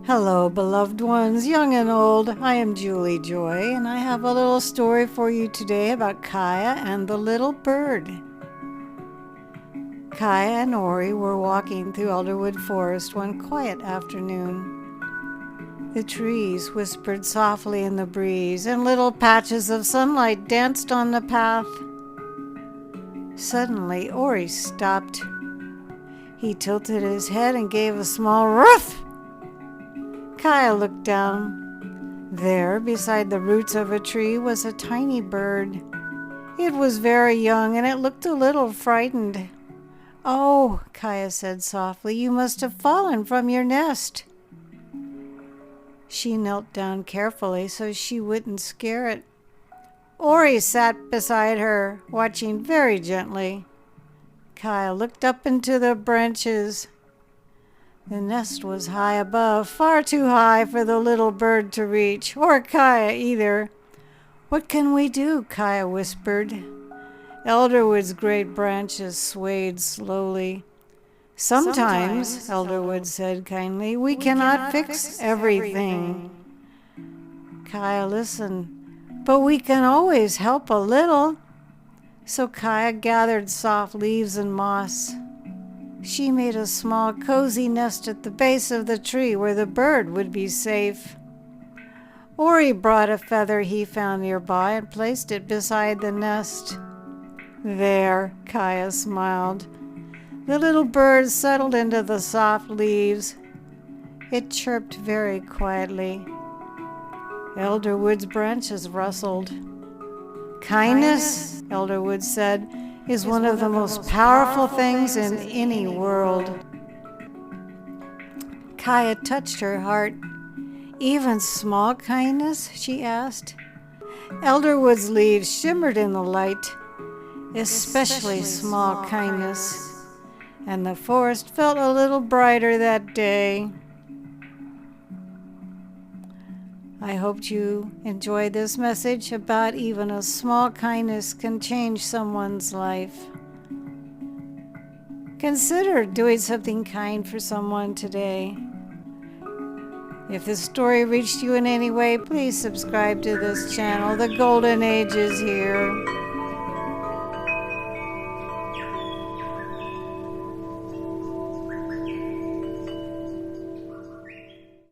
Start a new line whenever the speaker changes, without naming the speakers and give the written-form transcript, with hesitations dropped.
Hello, beloved ones, young and old. I am Julie Joy, and I have a little story for you today about Kaia and the little bird. Kaia and Ori were walking through Elderwood Forest one quiet afternoon. The trees whispered softly in the breeze, and little patches of sunlight danced on the path. Suddenly, Ori stopped. He tilted his head and gave a small ruff. Kaia looked down. There, beside the roots of a tree, was a tiny bird. It was very young, and it looked a little frightened. "Oh," Kaia said softly, "you must have fallen from your nest." She knelt down carefully so she wouldn't scare it. Ori sat beside her, watching very gently. Kaia looked up into the branches. The nest was high above, far too high for the little bird to reach, or Kaia either. "What can we do?" Kaia whispered. Elderwood's great branches swayed slowly. "Sometimes," Elderwood said kindly, "we cannot fix everything." Kaia listened. "But we can always help a little." So Kaia gathered soft leaves and moss. She made a small, cozy nest at the base of the tree where the bird would be safe. Ori brought a feather he found nearby and placed it beside the nest. "There," Kaia smiled. The little bird settled into the soft leaves. It chirped very quietly. Elderwood's branches rustled. "Kindness," Elderwood said, "is one of the most powerful things in any world." Kaia touched her heart. "Even small kindness?" she asked. Elderwood's leaves shimmered in the light, especially small kindness, and the forest felt a little brighter that day. I hope you enjoyed this message about even a small kindness can change someone's life. Consider doing something kind for someone today. If this story reached you in any way, please subscribe to this channel. The golden age is here.